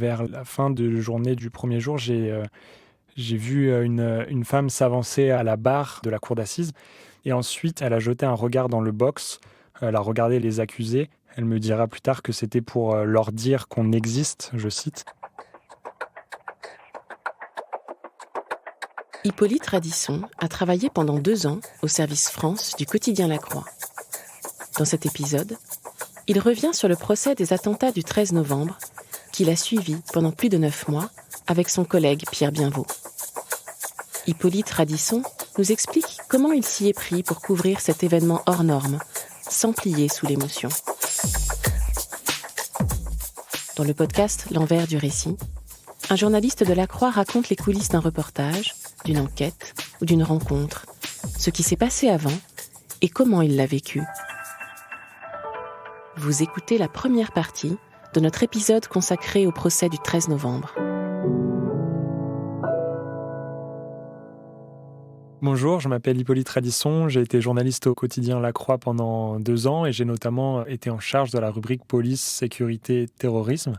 Vers la fin de journée du premier jour, j'ai vu une femme s'avancer à la barre de la cour d'assises et ensuite elle a jeté un regard dans le box. Elle a regardé les accusés. Elle me dira plus tard que c'était pour leur dire qu'on existe, je cite. Hippolyte Radisson a travaillé pendant 2 ans au service France du quotidien La Croix. Dans cet épisode, il revient sur le procès des attentats du 13 novembre qu'il a suivi pendant plus de 9 mois avec son collègue Pierre Bienvaux. Hippolyte Radisson nous explique comment il s'y est pris pour couvrir cet événement hors norme, sans plier sous l'émotion. Dans le podcast L'envers du récit, un journaliste de La Croix raconte les coulisses d'un reportage, d'une enquête ou d'une rencontre, ce qui s'est passé avant et comment il l'a vécu. Vous écoutez la première partie de notre épisode consacré au procès du 13 novembre. Bonjour, je m'appelle Hippolyte Radisson, j'ai été journaliste au quotidien La Croix pendant 2 ans et j'ai notamment été en charge de la rubrique police, sécurité, terrorisme.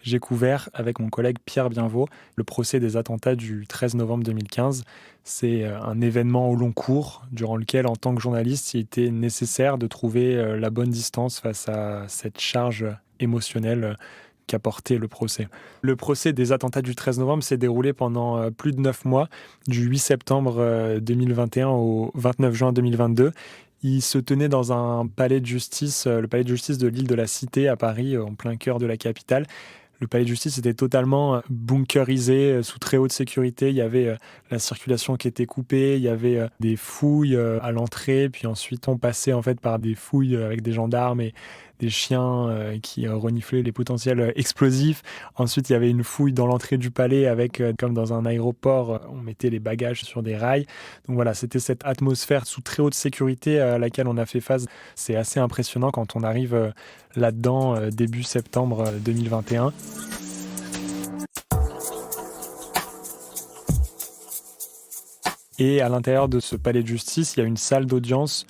J'ai couvert avec mon collègue Pierre Bienvaux le procès des attentats du 13 novembre 2015. C'est un événement au long cours durant lequel, en tant que journaliste, il était nécessaire de trouver la bonne distance face à cette charge émotionnelle qu'apportait le procès. Le procès des attentats du 13 novembre s'est déroulé pendant plus de 9 mois, du 8 septembre 2021 au 29 juin 2022. Il se tenait dans un palais de justice, le palais de justice de l'île de la Cité à Paris, en plein cœur de la capitale. Le palais de justice était totalement bunkerisé, sous très haute sécurité. Il y avait la circulation qui était coupée, il y avait des fouilles à l'entrée, puis ensuite on passait en fait par des fouilles avec des gendarmes et des chiens qui reniflaient les potentiels explosifs. Ensuite, il y avait une fouille dans l'entrée du palais avec, comme dans un aéroport, on mettait les bagages sur des rails. Donc voilà, c'était cette atmosphère sous très haute sécurité à laquelle on a fait face. C'est assez impressionnant quand on arrive là-dedans début septembre 2021. Et à l'intérieur de ce palais de justice, il y a une salle d'audience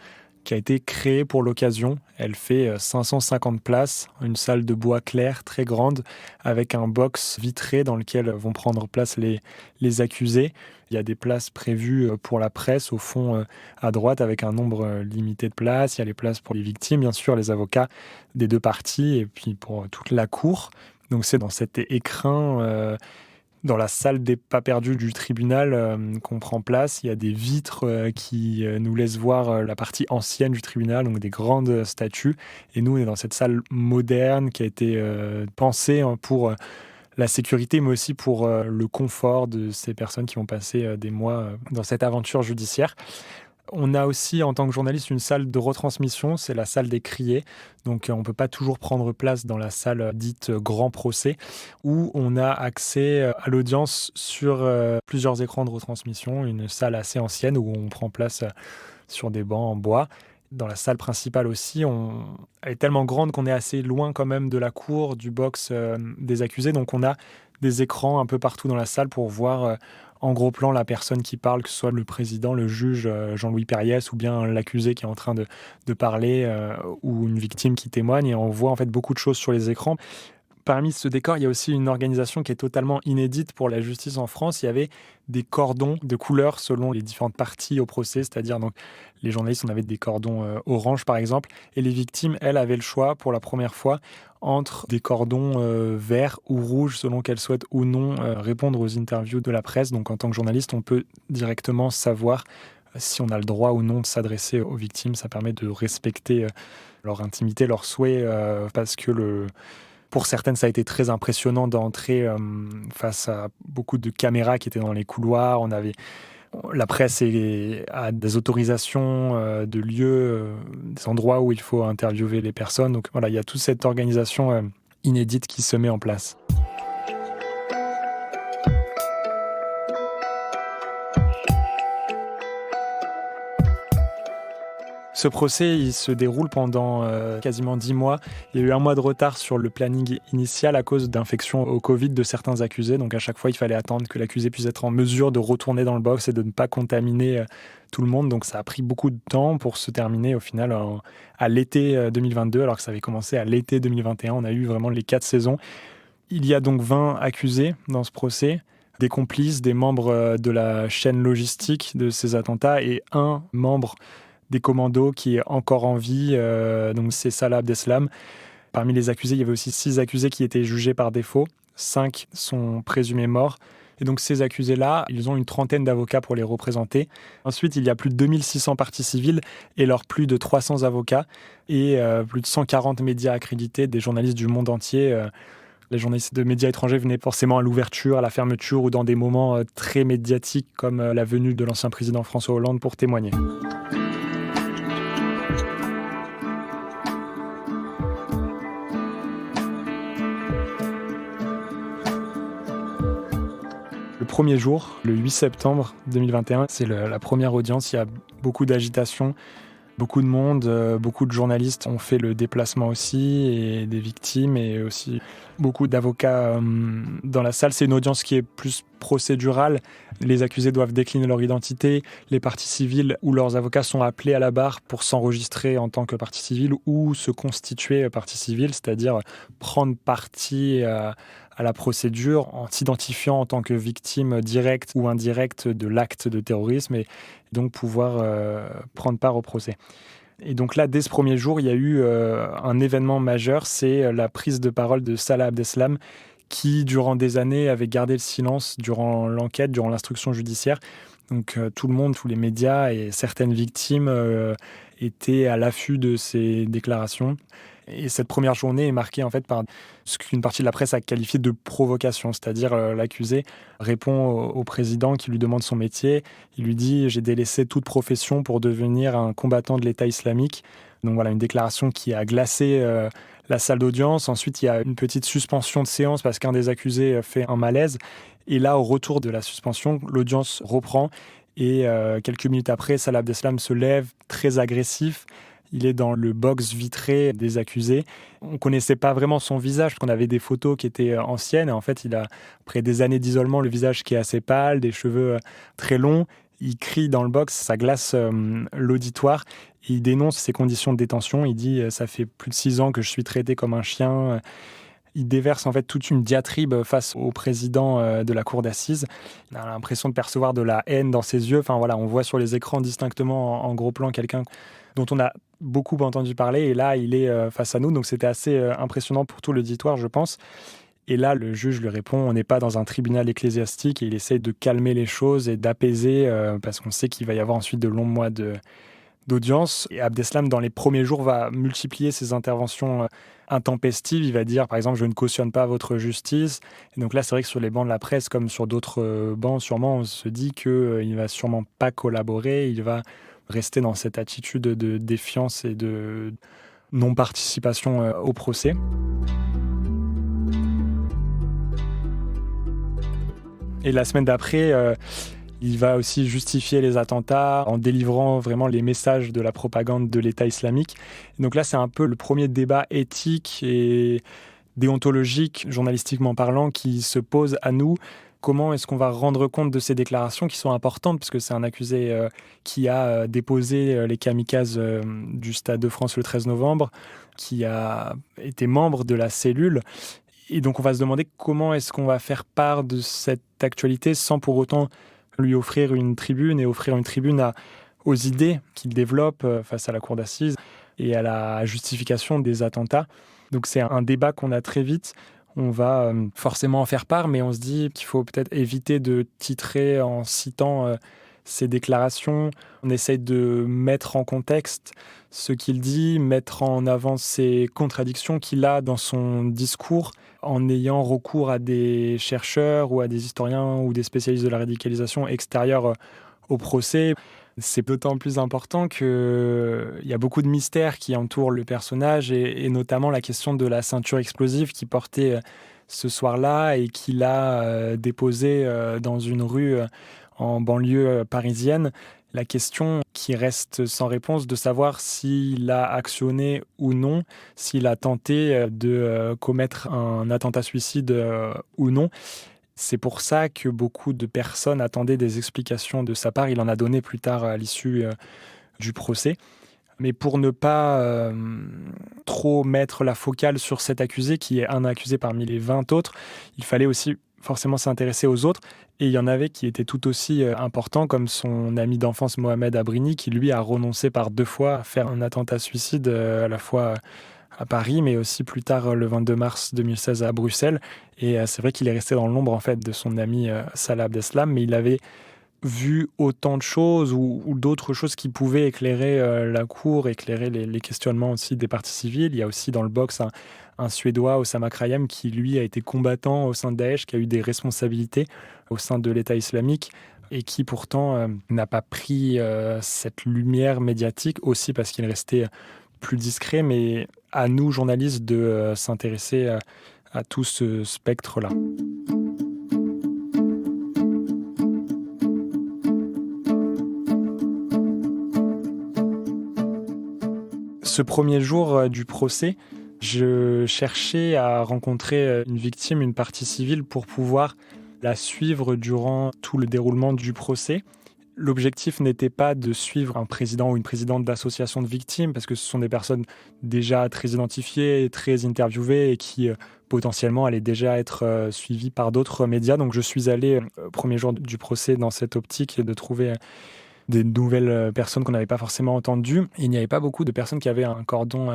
qui a été créée pour l'occasion. Elle fait 550 places, une salle de bois clair très grande avec un box vitré dans lequel vont prendre place les accusés. Il y a des places prévues pour la presse au fond à droite avec un nombre limité de places. Il y a les places pour les victimes, bien sûr, les avocats des 2 parties et puis pour toute la cour. Donc c'est dans cet écrin dans la salle des pas perdus du tribunal qu'on prend place. Il y a des vitres qui nous laissent voir la partie ancienne du tribunal, donc des grandes statues. Et nous, on est dans cette salle moderne qui a été pensée pour la sécurité, mais aussi pour le confort de ces personnes qui vont passer des mois dans cette aventure judiciaire. On a aussi, en tant que journaliste, une salle de retransmission, c'est la salle des criers. Donc, on ne peut pas toujours prendre place dans la salle dite grand procès, où on a accès à l'audience sur plusieurs écrans de retransmission, une salle assez ancienne où on prend place sur des bancs en bois. Dans la salle principale aussi, elle est tellement grande qu'on est assez loin quand même de la cour, du box des accusés. Donc, on a des écrans un peu partout dans la salle pour voir en gros plan la personne qui parle, que ce soit le président, le juge Jean-Louis Perriès ou bien l'accusé qui est en train de parler ou une victime qui témoigne. Et on voit en fait beaucoup de choses sur les écrans. Parmi ce décor, il y a aussi une organisation qui est totalement inédite pour la justice en France. Il y avait des cordons de couleurs selon les différentes parties au procès, c'est-à-dire donc les journalistes, on avait des cordons orange par exemple, et les victimes, elles, avaient le choix pour la première fois entre des cordons verts ou rouges selon qu'elles souhaitent ou non répondre aux interviews de la presse. Donc en tant que journaliste, on peut directement savoir si on a le droit ou non de s'adresser aux victimes. Ça permet de respecter leur intimité, leurs souhaits, parce que pour certaines, ça a été très impressionnant d'entrer face à beaucoup de caméras qui étaient dans les couloirs. La presse a des autorisations de lieux, des endroits où il faut interviewer les personnes. Donc voilà, il y a toute cette organisation inédite qui se met en place. Ce procès, il se déroule pendant quasiment 10 mois. Il y a eu 1 mois de retard sur le planning initial à cause d'infections au Covid de certains accusés. Donc à chaque fois, il fallait attendre que l'accusé puisse être en mesure de retourner dans le box et de ne pas contaminer tout le monde. Donc ça a pris beaucoup de temps pour se terminer au final à l'été 2022, alors que ça avait commencé à l'été 2021. On a eu vraiment les 4 saisons. Il y a donc 20 accusés dans ce procès, des complices, des membres de la chaîne logistique de ces attentats et un membre des commandos qui est encore en vie, donc c'est Salah Abdeslam. Parmi les accusés, il y avait aussi 6 accusés qui étaient jugés par défaut, 5 sont présumés morts. Et donc ces accusés-là, ils ont une trentaine d'avocats pour les représenter. Ensuite, il y a plus de 2600 parties civiles et leurs plus de 300 avocats et plus de 140 médias accrédités, des journalistes du monde entier. Les journalistes de médias étrangers venaient forcément à l'ouverture, à la fermeture ou dans des moments très médiatiques comme la venue de l'ancien président François Hollande pour témoigner. Le premier jour, le 8 septembre 2021, c'est la première audience. Il y a beaucoup d'agitation, beaucoup de monde, beaucoup de journalistes ont fait le déplacement aussi, et des victimes, et aussi beaucoup d'avocats dans la salle. C'est une audience qui est plus procédurale. Les accusés doivent décliner leur identité. Les parties civiles ou leurs avocats sont appelés à la barre pour s'enregistrer en tant que partie civile ou se constituer partie civile, c'est-à-dire prendre parti à la procédure en s'identifiant en tant que victime directe ou indirecte de l'acte de terrorisme et donc pouvoir prendre part au procès. Et donc là, dès ce premier jour, il y a eu un événement majeur, c'est la prise de parole de Salah Abdeslam qui, durant des années, avait gardé le silence durant l'enquête, durant l'instruction judiciaire. Donc tout le monde, tous les médias et certaines victimes étaient à l'affût de ces déclarations. Et cette première journée est marquée en fait par ce qu'une partie de la presse a qualifié de provocation, c'est-à-dire l'accusé répond au président qui lui demande son métier. Il lui dit « J'ai délaissé toute profession pour devenir un combattant de l'État islamique ». Donc voilà, une déclaration qui a glacé la salle d'audience. Ensuite, il y a une petite suspension de séance parce qu'un des accusés fait un malaise. Et là, au retour de la suspension, l'audience reprend. Et quelques minutes après, Salah Abdeslam se lève, très agressif. Il est dans le box vitré des accusés. On ne connaissait pas vraiment son visage, parce qu'on avait des photos qui étaient anciennes. Et en fait, il a, après des années d'isolement, le visage qui est assez pâle, des cheveux très longs. Il crie dans le box, ça glace l'auditoire. Il dénonce ses conditions de détention. Il dit « Ça fait plus de 6 ans que je suis traité comme un chien ». Il déverse en fait toute une diatribe face au président de la cour d'assises. On a l'impression de percevoir de la haine dans ses yeux. Enfin voilà, on voit sur les écrans distinctement en gros plan quelqu'un dont on a beaucoup entendu parler. Et là, il est face à nous. Donc c'était assez impressionnant pour tout l'auditoire, je pense. Et là, le juge lui répond, on n'est pas dans un tribunal ecclésiastique, et il essaie de calmer les choses et d'apaiser, parce qu'on sait qu'il va y avoir ensuite de longs mois d'audience. Et Abdeslam, dans les premiers jours, va multiplier ses interventions intempestives. Il va dire, par exemple, je ne cautionne pas votre justice. Et donc là, c'est vrai que sur les bancs de la presse, comme sur d'autres bancs, sûrement, on se dit qu'il ne va sûrement pas collaborer. Il va rester dans cette attitude de défiance et de non-participation au procès. Et la semaine d'après, il va aussi justifier les attentats en délivrant vraiment les messages de la propagande de l'État islamique. Et donc là, c'est un peu le premier débat éthique et déontologique, journalistiquement parlant, qui se pose à nous. Comment est-ce qu'on va rendre compte de ces déclarations qui sont importantes, parce que c'est un accusé qui a déposé les kamikazes du Stade de France le 13 novembre, qui a été membre de la cellule. Et donc on va se demander comment est-ce qu'on va faire part de cette actualité sans pour autant lui offrir une tribune et offrir une tribune aux idées qu'il développe face à la cour d'assises et à la justification des attentats. Donc c'est un débat qu'on a très vite. On va forcément en faire part, mais on se dit qu'il faut peut-être éviter de titrer en citant ces déclarations. On essaye de mettre en contexte ce qu'il dit, mettre en avant ses contradictions qu'il a dans son discours, en ayant recours à des chercheurs ou à des historiens ou des spécialistes de la radicalisation extérieurs au procès. C'est d'autant plus important qu'il y a beaucoup de mystères qui entourent le personnage et notamment la question de la ceinture explosive qu'il portait ce soir-là et qu'il a déposée dans une rue en banlieue parisienne. La question qui reste sans réponse de savoir s'il a actionné ou non, s'il a tenté de commettre un attentat suicide ou non. C'est pour ça que beaucoup de personnes attendaient des explications de sa part. Il en a donné plus tard à l'issue du procès. Mais pour ne pas trop mettre la focale sur cet accusé, qui est un accusé parmi les 20 autres, il fallait aussi forcément s'intéresser aux autres. Et il y en avait qui étaient tout aussi importants, comme son ami d'enfance Mohamed Abrini, qui lui a renoncé par 2 fois à faire un attentat suicide, à la fois à Paris, mais aussi plus tard le 22 mars 2016 à Bruxelles. Et c'est vrai qu'il est resté dans l'ombre en fait de son ami Salah Abdeslam, mais il avait vu autant de choses ou d'autres choses qui pouvaient éclairer la cour, éclairer les questionnements aussi des parties civiles. Il y a aussi dans le box un Suédois, Osama Krayem, qui lui a été combattant au sein de Daesh, qui a eu des responsabilités au sein de l'État islamique et qui pourtant n'a pas pris cette lumière médiatique, aussi parce qu'il restait plus discret, mais à nous, journalistes, de s'intéresser à tout ce spectre-là. Ce premier jour du procès, je cherchais à rencontrer une victime, une partie civile, pour pouvoir la suivre durant tout le déroulement du procès. L'objectif n'était pas de suivre un président ou une présidente d'association de victimes, parce que ce sont des personnes déjà très identifiées, très interviewées et qui potentiellement allaient déjà être suivies par d'autres médias. Donc je suis allé au premier jour du procès dans cette optique de trouver des nouvelles personnes qu'on n'avait pas forcément entendues. Et il n'y avait pas beaucoup de personnes qui avaient un cordon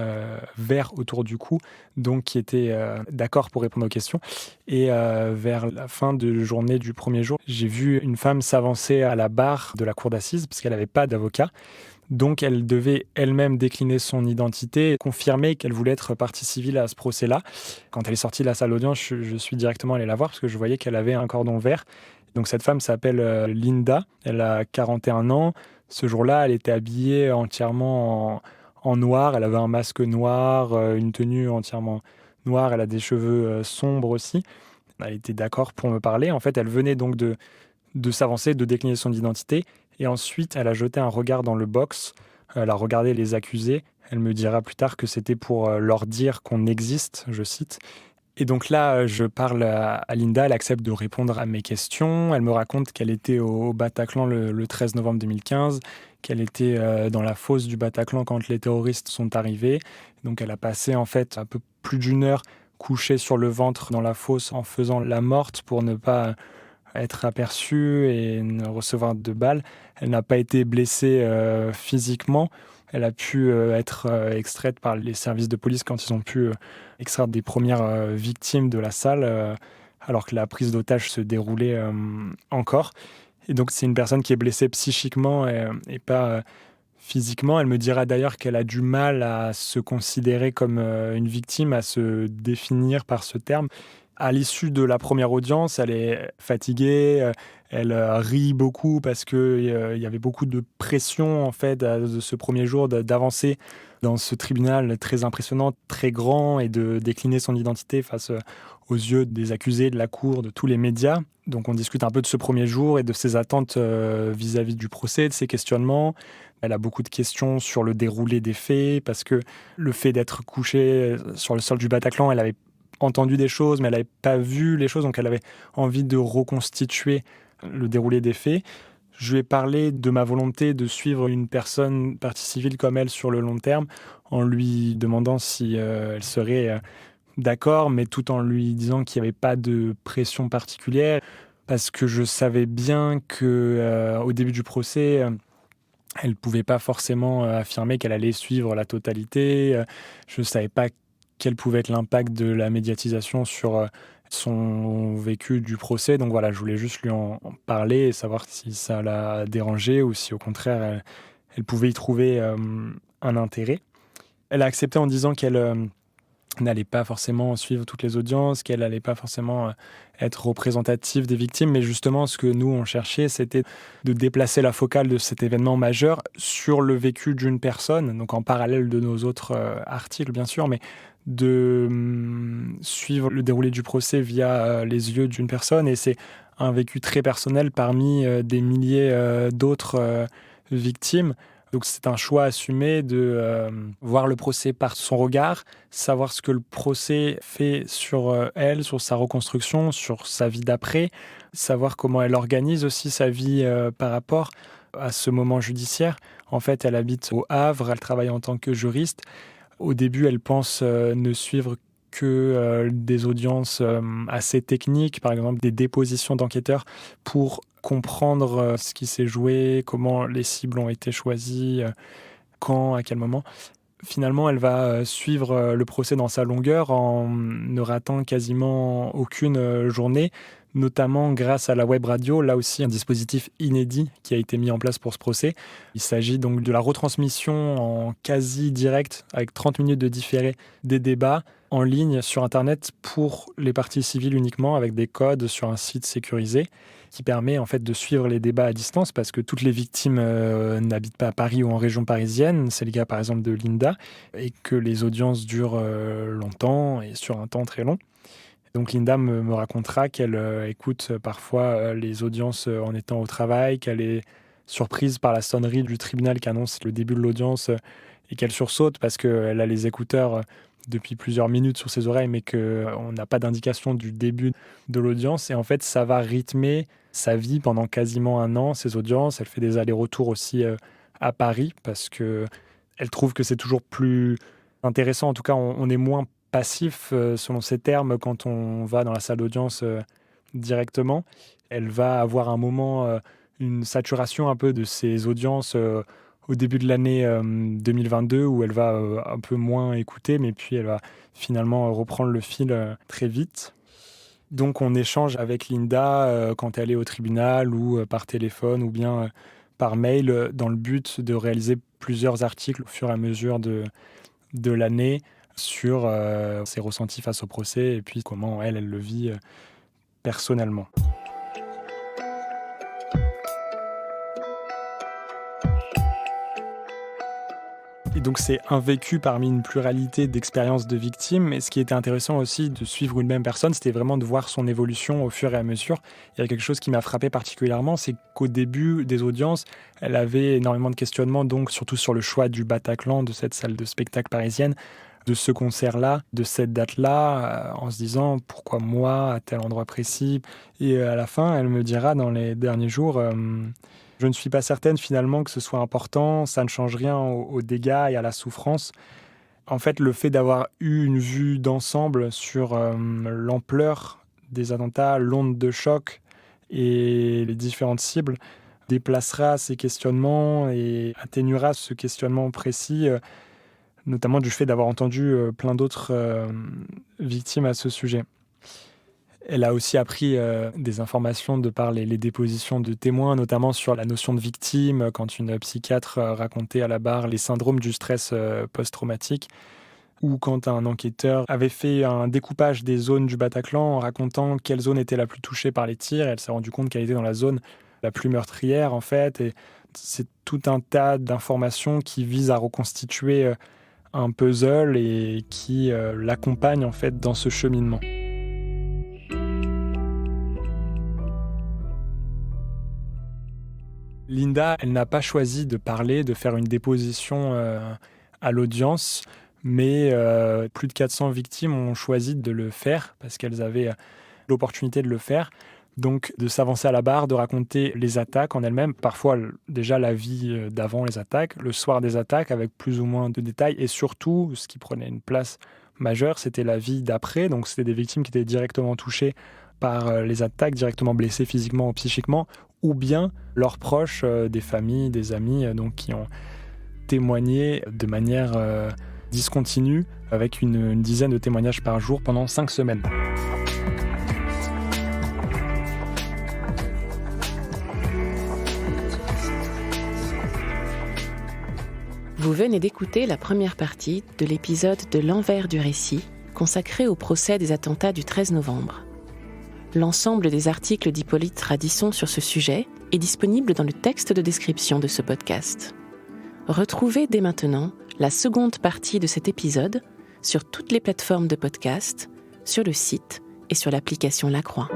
vert autour du cou, donc qui étaient d'accord pour répondre aux questions. Et vers la fin de journée du premier jour, j'ai vu une femme s'avancer à la barre de la cour d'assises, parce qu'elle n'avait pas d'avocat. Donc elle devait elle-même décliner son identité, confirmer qu'elle voulait être partie civile à ce procès-là. Quand elle est sortie de la salle d'audience, je suis directement allé la voir, parce que je voyais qu'elle avait un cordon vert. Donc cette femme s'appelle Linda, elle a 41 ans. Ce jour-là, elle était habillée entièrement en noir, elle avait un masque noir, une tenue entièrement noire, elle a des cheveux sombres aussi. Elle était d'accord pour me parler. En fait, elle venait donc de s'avancer, de décliner son identité. Et ensuite, elle a jeté un regard dans le box, elle a regardé les accusés. Elle me dira plus tard que c'était pour leur dire qu'on existe, je cite. Et donc là, je parle à Linda, elle accepte de répondre à mes questions. Elle me raconte qu'elle était au Bataclan le 13 novembre 2015, qu'elle était dans la fosse du Bataclan quand les terroristes sont arrivés. Donc elle a passé en fait un peu plus d'1 heure couchée sur le ventre dans la fosse en faisant la morte pour ne pas être aperçue et ne recevoir de balles. Elle n'a pas été blessée physiquement. Elle a pu être extraite par les services de police quand ils ont pu extraire des premières victimes de la salle, alors que la prise d'otage se déroulait encore. Et donc c'est une personne qui est blessée psychiquement et pas physiquement. Elle me dira d'ailleurs qu'elle a du mal à se considérer comme une victime, à se définir par ce terme. À l'issue de la première audience, elle est fatiguée, elle rit beaucoup parce qu'il y avait beaucoup de pression en fait de ce premier jour d'avancer dans ce tribunal très impressionnant, très grand, et de décliner son identité face aux yeux des accusés, de la cour, de tous les médias. Donc on discute un peu de ce premier jour et de ses attentes vis-à-vis du procès, de ses questionnements. Elle a beaucoup de questions sur le déroulé des faits, parce que le fait d'être couchée sur le sol du Bataclan, elle avait entendu des choses, mais elle n'avait pas vu les choses, donc elle avait envie de reconstituer le déroulé des faits. Je lui ai parlé de ma volonté de suivre une personne partie civile comme elle sur le long terme, en lui demandant si elle serait d'accord, mais tout en lui disant qu'il n'y avait pas de pression particulière, parce que je savais bien qu'au début du procès, elle ne pouvait pas forcément affirmer qu'elle allait suivre la totalité. Je ne savais pas quel pouvait être l'impact de la médiatisation sur son vécu du procès. Donc voilà, je voulais juste lui en parler et savoir si ça la dérangeait ou si au contraire elle pouvait y trouver un intérêt. Elle a accepté en disant qu'elle n'allait pas forcément suivre toutes les audiences, qu'elle n'allait pas forcément être représentative des victimes, mais justement ce que nous on cherchait, c'était de déplacer la focale de cet événement majeur sur le vécu d'une personne, donc en parallèle de nos autres articles bien sûr, mais de suivre le déroulé du procès via les yeux d'une personne, et c'est un vécu très personnel parmi des milliers d'autres victimes. Donc c'est un choix assumé de voir le procès par son regard, savoir ce que le procès fait sur elle, sur sa reconstruction, sur sa vie d'après, savoir comment elle organise aussi sa vie par rapport à ce moment judiciaire. En fait, elle habite au Havre, elle travaille en tant que juriste. Au début, elle pense ne suivre que des audiences assez techniques, par exemple des dépositions d'enquêteurs pour comprendre ce qui s'est joué, comment les cibles ont été choisies, quand, à quel moment. Finalement, elle va suivre le procès dans sa longueur en ne ratant quasiment aucune journée, notamment grâce à la web radio, là aussi un dispositif inédit qui a été mis en place pour ce procès. Il s'agit donc de la retransmission en quasi direct, avec 30 minutes de différé, des débats en ligne sur Internet pour les parties civiles uniquement, avec des codes sur un site sécurisé qui permet en fait de suivre les débats à distance parce que toutes les victimes n'habitent pas à Paris ou en région parisienne. C'est le cas par exemple de Linda, et que les audiences durent longtemps et sur un temps très long. Donc Linda me racontera qu'elle écoute parfois les audiences en étant au travail, qu'elle est surprise par la sonnerie du tribunal qui annonce le début de l'audience et qu'elle sursaute parce qu'elle a les écouteurs depuis plusieurs minutes sur ses oreilles, mais qu'on n'a pas d'indication du début de l'audience. Et en fait, ça va rythmer sa vie pendant quasiment un an, ces audiences. Elle fait des allers-retours aussi à Paris parce qu'elle trouve que c'est toujours plus intéressant. En tout cas, on est moins passif, selon ses termes, quand on va dans la salle d'audience directement. Elle va avoir un moment, une saturation un peu de ces audiences au début de l'année 2022 où elle va un peu moins écouter, mais puis elle va finalement reprendre le fil très vite. Donc on échange avec Linda quand elle est au tribunal ou par téléphone ou bien par mail dans le but de réaliser plusieurs articles au fur et à mesure de l'année sur ses ressentis face au procès et puis comment elle le vit personnellement. Et donc c'est un vécu parmi une pluralité d'expériences de victimes. Et ce qui était intéressant aussi de suivre une même personne, c'était vraiment de voir son évolution au fur et à mesure. Il y a quelque chose qui m'a frappé particulièrement, c'est qu'au début des audiences, elle avait énormément de questionnements, donc surtout sur le choix du Bataclan, de cette salle de spectacle parisienne, de ce concert-là, de cette date-là, en se disant pourquoi moi, à tel endroit précis. Et à la fin, elle me dira dans les derniers jours... Je ne suis pas certaine finalement que ce soit important, ça ne change rien aux dégâts et à la souffrance. En fait, le fait d'avoir eu une vue d'ensemble sur l'ampleur des attentats, l'onde de choc et les différentes cibles déplacera ces questionnements et atténuera ce questionnement précis, notamment du fait d'avoir entendu plein d'autres victimes à ce sujet. Elle a aussi appris des informations de par les dépositions de témoins, notamment sur la notion de victime, quand une psychiatre racontait à la barre les syndromes du stress post-traumatique, ou quand un enquêteur avait fait un découpage des zones du Bataclan en racontant quelle zone était la plus touchée par les tirs. Elle s'est rendue compte qu'elle était dans la zone la plus meurtrière, en fait. Et c'est tout un tas d'informations qui visent à reconstituer un puzzle et qui l'accompagnent, en fait, dans ce cheminement. Linda, elle n'a pas choisi de parler, de faire une déposition à l'audience, mais plus de 400 victimes ont choisi de le faire parce qu'elles avaient l'opportunité de le faire. Donc de s'avancer à la barre, de raconter les attaques en elles-mêmes, parfois déjà la vie d'avant les attaques, le soir des attaques avec plus ou moins de détails, et surtout, ce qui prenait une place majeure, c'était la vie d'après. Donc c'était des victimes qui étaient directement touchées par les attaques, directement blessées physiquement ou psychiquement, ou bien leurs proches, des familles, des amis, donc qui ont témoigné de manière discontinue, avec une dizaine de témoignages par jour pendant 5 semaines. Vous venez d'écouter la première partie de l'épisode de l'envers du récit, consacré au procès des attentats du 13 novembre. L'ensemble des articles d'Hippolyte Radisson sur ce sujet est disponible dans le texte de description de ce podcast. Retrouvez dès maintenant la seconde partie de cet épisode sur toutes les plateformes de podcast, sur le site et sur l'application La Croix.